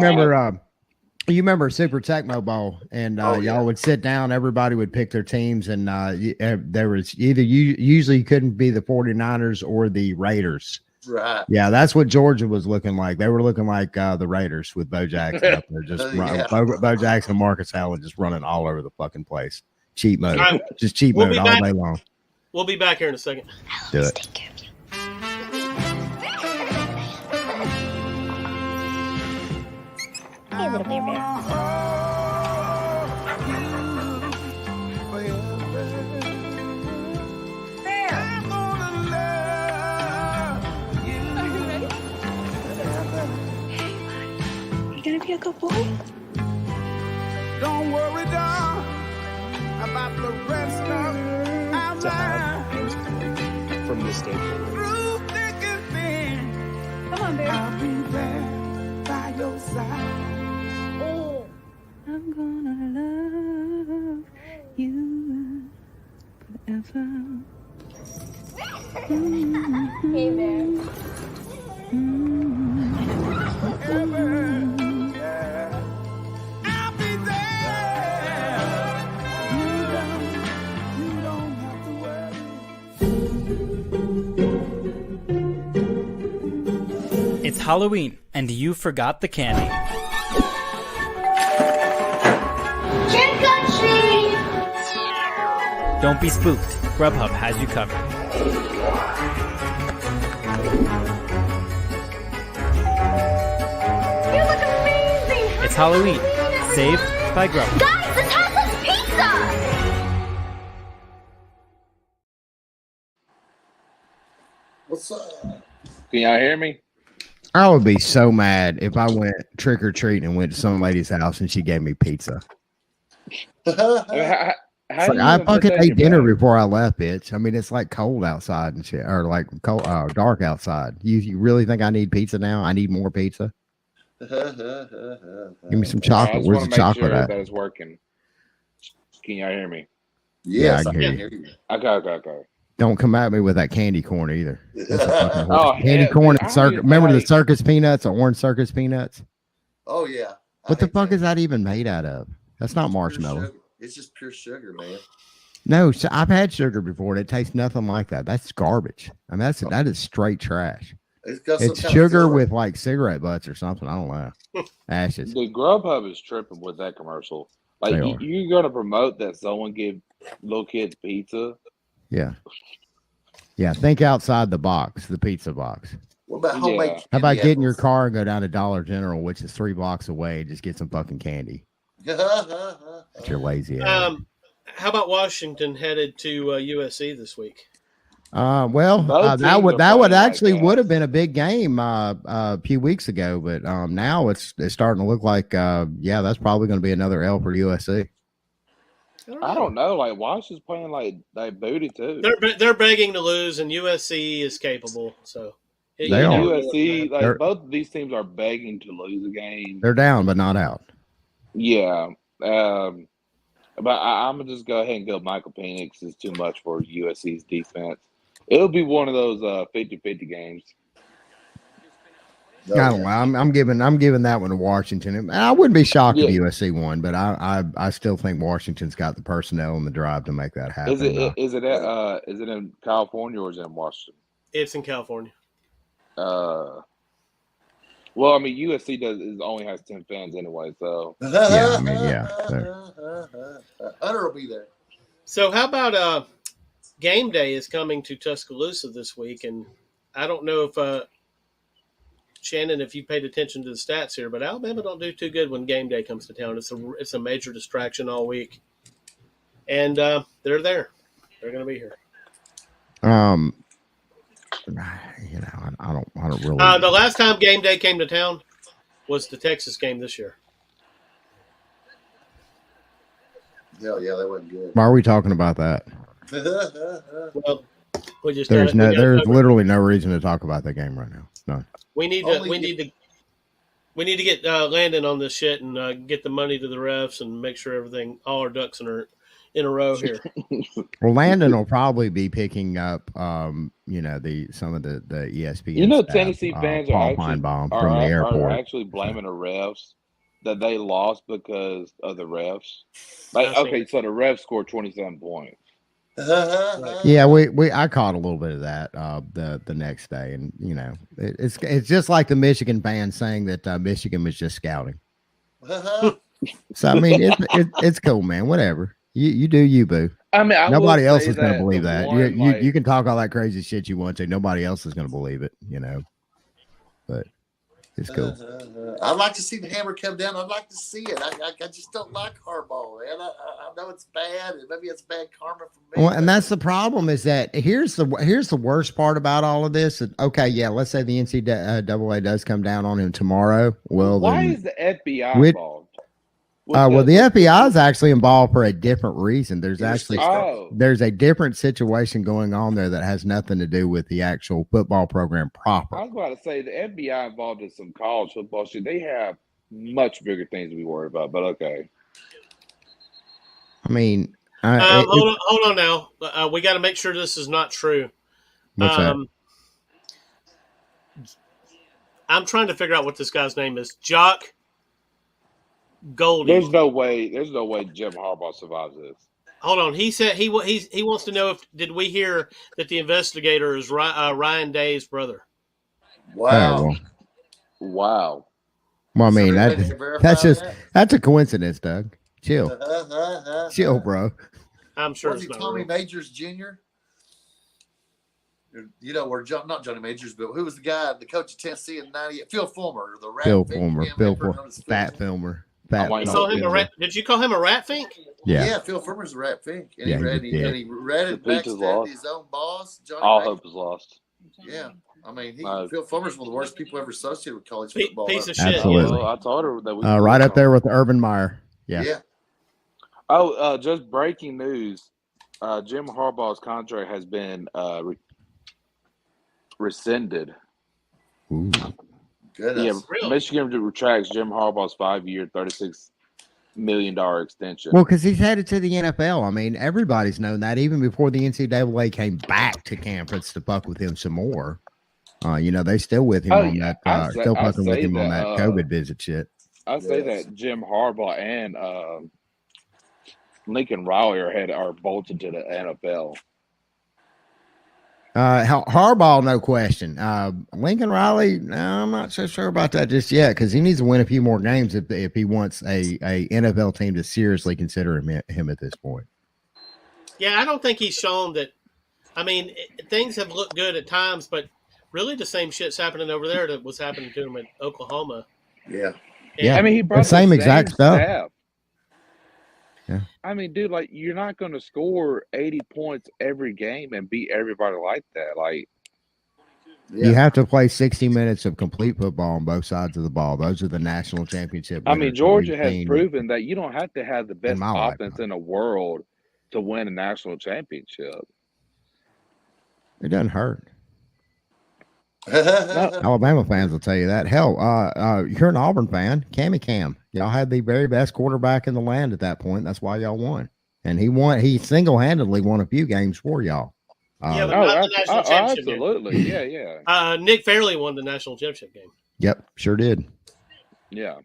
remember Super Tecmo Bowl, and y'all would sit down. Everybody would pick their teams, and there was either usually you couldn't be the 49ers or the Raiders. Right. Yeah, that's what Georgia was looking like. They were looking like the Raiders with Bo Jackson up there, just Bo Jackson and Marcus Allen just running all over the fucking place. Cheat mode, just cheat mode all day long. We'll be back here in a second. Do it. Hey, little baby. Gonna be a good boy? Don't worry, doll, about the rest of our lives. From this stage. Through thick and thin, Come on, baby. I'll be there by your side. Oh. I'm gonna love you forever. Hey, man. It's Halloween, and you forgot the candy. Trick or treat! Don't be spooked. Grubhub has you covered. You look amazing! It's Halloween, saved by Grubhub. Guys, let's have some pizza! What's up? Can y'all hear me? I would be so mad if I went trick or treating and went to some lady's house and she gave me pizza. I fucking ate dinner before I left, bitch. I mean, it's like cold outside and shit, or like cold, dark outside. You really think I need pizza now? I need more pizza. Give me some chocolate. Where's the chocolate at? That is working. Can y'all hear me? Yes, I can hear you. Okay. Don't come at me with that candy corn either. Candy corn and circus. Remember the circus peanuts, the orange circus peanuts? Oh yeah. What the fuck is that even made out of? That's not marshmallow. It's just pure sugar, man. No, so I've had sugar before and it tastes nothing like that. That's garbage. I mean, that is straight trash. It's sugar with like cigarette butts or something. I don't know. Ashes. The Grubhub is tripping with that commercial. Like you're gonna promote that someone give little kids pizza. Yeah. Think outside the box, the pizza box. What about homemade? How about getting your car and go down to Dollar General, which is 3 blocks away, and just get some fucking candy? That's your lazy ass. How about Washington headed to USC this week? That would actually would have been a big game a few weeks ago, but now it's starting to look like that's probably going to be another L for USC. I don't know. Like Washington's playing like booty too. They're begging to lose, and USC is capable. So USC, like both of these teams are begging to lose a game. They're down, but not out. Yeah, but I'm gonna just go ahead and go. Michael Penix is too much for USC's defense. It'll be one of those 50-50 games. I don't know. I'm giving that one to Washington. And I wouldn't be shocked if USC won, but I still think Washington's got the personnel and the drive to make that happen. Is it in California or is it in Washington? It's in California. Well, I mean, USC only has 10 fans anyway, so yeah, I mean, yeah. Hunter will be there. So how about game day is coming to Tuscaloosa this week, and I don't know if Shannon, if you paid attention to the stats here, but Alabama don't do too good when game day comes to town. It's a major distraction all week, and they're there. They're going to be here. You know, I don't really. The last time game day came to town was the Texas game this year. Hell yeah, that wasn't good. Why are we talking about that? Well, we just there's literally no reason to talk about that game right now. None. We need to get Landon on this shit and get the money to the refs and make sure all our ducks in a row here. Well, Landon will probably be picking up, some of the ESPN. You know, staff, Tennessee fans are actually blaming the refs that they lost because of the refs. Like, okay, so the refs scored 27 points. Yeah, I caught a little bit of that the next day, and you know, it's just like the Michigan fans saying that Michigan was just scouting. So I mean, it's cool, man. Whatever. You do you, boo. I mean, nobody else is going to believe that. You can talk all that crazy shit you want to. Nobody else is going to believe it, you know. But it's cool. I'd like to see the hammer come down. I'd like to see it. I just don't like Harbaugh, man. I know it's bad, and maybe it's bad karma for me. Well, and that's the problem is that here's the worst part about all of this. Okay, yeah, let's say the NCAA does come down on him tomorrow. Well, why is the FBI involved? Well, the FBI is actually involved for a different reason. There's a different situation going on there that has nothing to do with the actual football program proper. I was about to say the FBI involved in some college football shit. They have much bigger things to be worried about. But okay. I mean, hold on now. We got to make sure this is not true. What's that? I'm trying to figure out what this guy's name is. Jock Goldie. There's no way Jim Harbaugh survives this. Hold on. He said he wants to know did we hear that the investigator is Ryan Day's brother? Wow. Wow. Well, I mean that's a coincidence, Doug. Chill. Chill, bro. I'm sure it's not Tommy real. Majors Jr. You know, not Johnny Majors, but who was the coach of Tennessee in '98? Phil Fulmer, the rat. Phil Fulmer, Fat Fulmer. Did you call him a rat fink? Yeah, Phil Fulmer's a rat fink. And he ratted backstab his own boss. All hope is lost. Yeah. I mean, Phil Fulmer's one of the worst people ever associated with college football. Piece of shit. Absolutely. Well, I told her that we right up there with Urban Meyer. Yeah. Oh, just breaking news. Jim Harbaugh's contract has been rescinded. Ooh. Goodness. Yeah, really? Michigan retracts Jim Harbaugh's 5-year, $36 million extension. Well, because he's headed to the NFL. I mean, everybody's known that even before the NCAA came back to campus to fuck with him some more. They still with him on that. Still fucking with him on that COVID visit shit. I say that Jim Harbaugh and Lincoln Riley are bolted to the NFL. Harbaugh, no question. Lincoln Riley, I'm not so sure about that just yet because he needs to win a few more games if he wants a NFL team to seriously consider him at this point. Yeah, I don't think he's shown that. I mean, things have looked good at times, but really the same shit's happening over there that was happening to him in Oklahoma. Yeah. Yeah. I mean, he brought the same exact stuff. Staff. Yeah. I mean, dude, like you're not going to score 80 points every game and beat everybody like that. Like, you have to play 60 minutes of complete football on both sides of the ball. Those are the national championship. I mean, Georgia has proven that you don't have to have the best offense in the world to win a national championship. It doesn't hurt. Alabama fans will tell you that. Hell, you're an Auburn fan. Cam. Y'all had the very best quarterback in the land at that point. That's why y'all won. And he single-handedly won a few games for y'all. But not the national championship absolutely. game. Yeah. Nick Fairley won the national championship game. Yep, sure did. Yeah.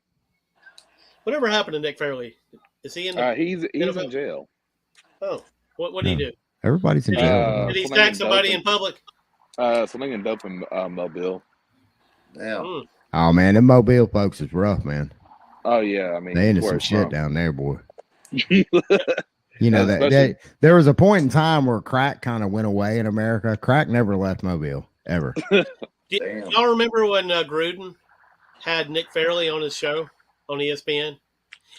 Whatever happened to Nick Fairley? Is he in the he's in jail. Oh, what did he do? Everybody's in jail. Did he stack somebody in public? Something in dope in Mobile. Yeah. Oh man, them Mobile folks is rough, man. Oh yeah, I mean they into some shit down there, boy. You know that there was a point in time where crack kind of went away in America. Crack never left Mobile ever. Y'all remember when Gruden had Nick Fairley on his show on ESPN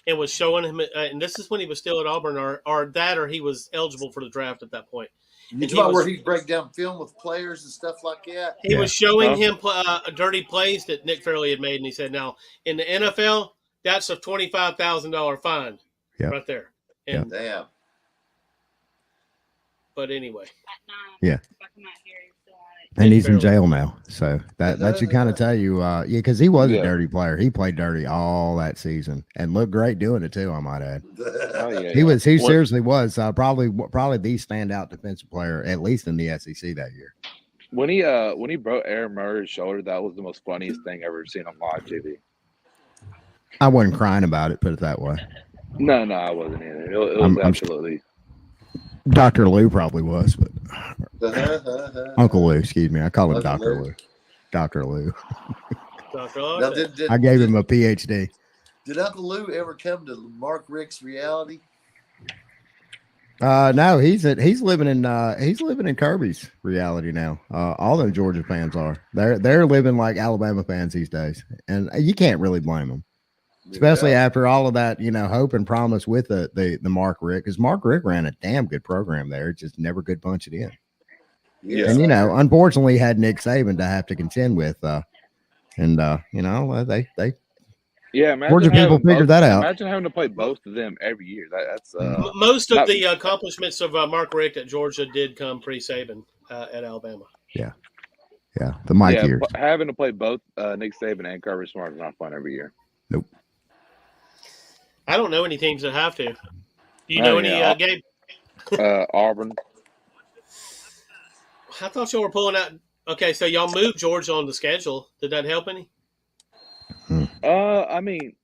and was showing him, and this is when he was still at Auburn, or he was eligible for the draft at that point. Where he break down film with players and stuff like that. He was showing him dirty plays that Nick Fairley had made, and he said, "Now in the NFL, that's a $25,000 fine right there." And, Damn. But anyway. Yeah. And he's in jail now. So that should kind of tell you, because he was a dirty player. He played dirty all that season and looked great doing it too, I might add. He seriously was probably the standout defensive player, at least in the SEC that year. When he broke Aaron Murray's shoulder, that was the most funniest thing I've ever seen on live TV. I wasn't crying about it, put it that way. No, I wasn't either. It was absolutely. Dr. Lou probably was, but Uncle Lou, excuse me. I call him Dr. Lou. Dr. Lou. Now, I gave him a PhD. Did Uncle Lou ever come to Mark Richt's reality? No, he's living in Kirby's reality now. All the Georgia fans are. They're living like Alabama fans these days, and you can't really blame them. Especially after all of that, hope and promise with the Mark Richt, because Mark Richt ran a damn good program there, just never could punch it in. Yeah. And unfortunately, had Nick Saban to have to contend with, they Georgia people figured that out. Imagine having to play both of them every year. That's most of the accomplishments of Mark Richt at Georgia did come pre-Saban at Alabama. Yeah, the Mike years. Having to play both Nick Saban and Kirby Smart is not fun every year. Nope. I don't know any teams that have to. Do you know any, Gabe? Auburn. I thought y'all were pulling out. Okay, so y'all moved Georgia on the schedule. Did that help any? I mean,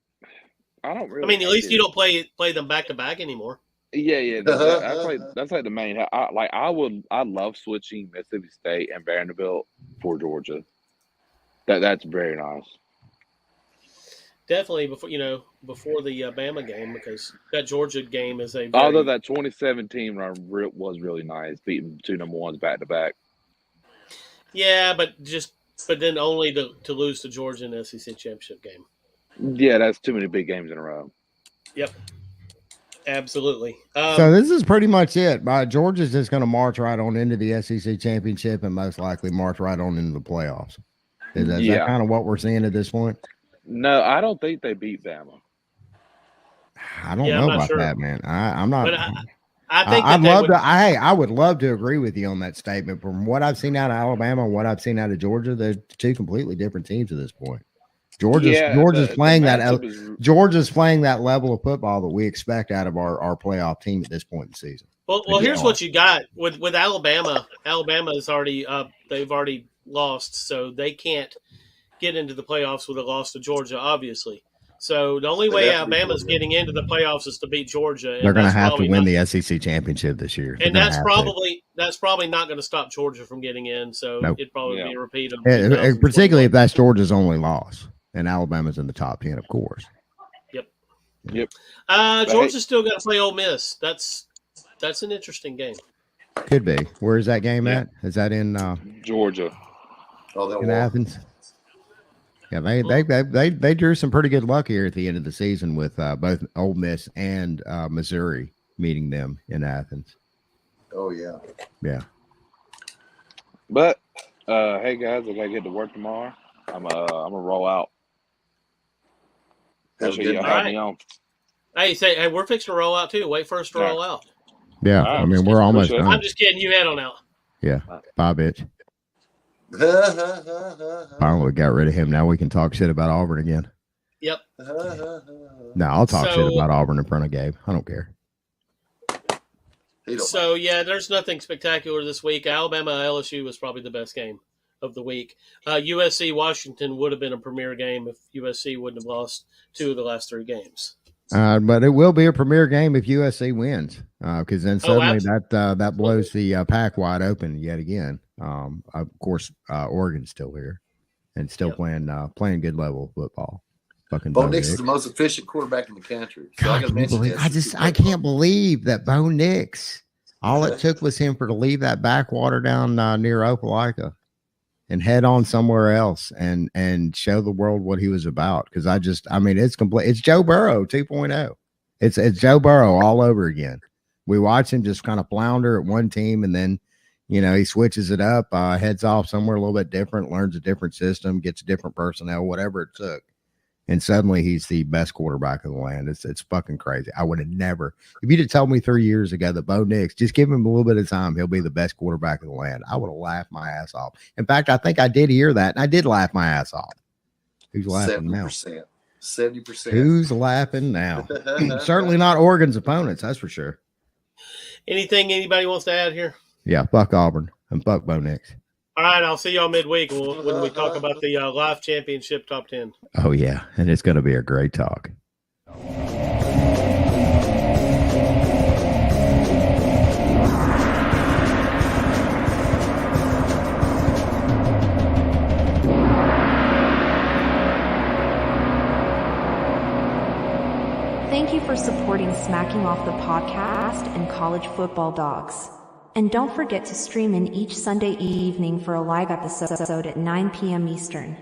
I don't really. I mean, at least you don't play them back to back anymore. Yeah. That's like the main. I love switching Mississippi State and Vanderbilt for Georgia. That's very nice. Definitely before the Bama game, because that Georgia game is although that 2017 run was really nice, beating 2 number ones back to back. Yeah, but then only to lose to Georgia in the SEC championship game. Yeah, that's too many big games in a row. Yep, absolutely. So this is pretty much it. Georgia's just going to march right on into the SEC championship and most likely march right on into the playoffs. Is that kind of what we're seeing at this point? No, I don't think they beat Bama. I don't know about that, man. I'm not. But I would love to agree with you on that statement. From what I've seen out of Alabama and what I've seen out of Georgia, they're two completely different teams at this point. Georgia's playing that level of football that we expect out of our playoff team at this point in the season. Well, here's what you got with Alabama. Alabama is already they've already lost, so they can't get into the playoffs with a loss to Georgia, obviously. So the only way Alabama's getting into the playoffs is to beat Georgia. They're going to have to win the SEC championship this year. And that's probably not going to stop Georgia from getting in. So it'd probably be a repeat of particularly if that's Georgia's only loss and Alabama's in the top 10, of course. Yep. Georgia's still got to play Ole Miss. That's an interesting game. Could be. Where is that game at? Is that in Georgia? In Athens? Yeah, they drew some pretty good luck here at the end of the season with both Ole Miss and Missouri meeting them in Athens. Oh yeah. Yeah. But hey guys, I gotta get to work tomorrow. I'm gonna roll out. Hey, we're fixing to roll out too. Wait for us to roll out. Yeah, I mean we're almost done. I'm just kidding. You head on out. Yeah, bye, bitch. Finally got rid of him. Now we can talk shit about Auburn again. Yep. No, I'll talk shit about Auburn in front of Gabe. I don't care. So, there's nothing spectacular this week. Alabama LSU was probably the best game. of the week. USC Washington would have been a premier game if USC wouldn't have lost 2 of the last 3 games. But it will be a premier game if USC wins, because then suddenly that blows the pack wide open yet again. Of course, Oregon's still here and still playing good level of football. Fucking Bo Nix is the most efficient quarterback in the country. So God, I can't believe that Bo Nix. All it took was him to leave that backwater down near Opelika and head on somewhere else and show the world what he was about. Because it's complete. It's Joe Burrow 2.0. It's Joe Burrow all over again. We watch him just kind of flounder at one team, and then he switches it up, heads off somewhere a little bit different, learns a different system, gets different personnel, whatever it took. And suddenly he's the best quarterback of the land. It's fucking crazy. I would have never, if you'd have told me 3 years ago that Bo Nix, just give him a little bit of time, he'll be the best quarterback of the land, I would have laughed my ass off. In fact, I think I did hear that, and I did laugh my ass off. Who's laughing 70%. now? 70%. Who's laughing now? Certainly not Oregon's opponents, that's for sure. Anything anybody wants to add here? Yeah, fuck Auburn and fuck Bo Nix. All right, I'll see y'all midweek when we talk about the Live Championship Top 10. Oh, yeah, and it's going to be a great talk. Thank you for supporting Smacking Off the Podcast and College Football Dogs. And don't forget to stream in each Sunday evening for a live episode at 9 p.m. Eastern.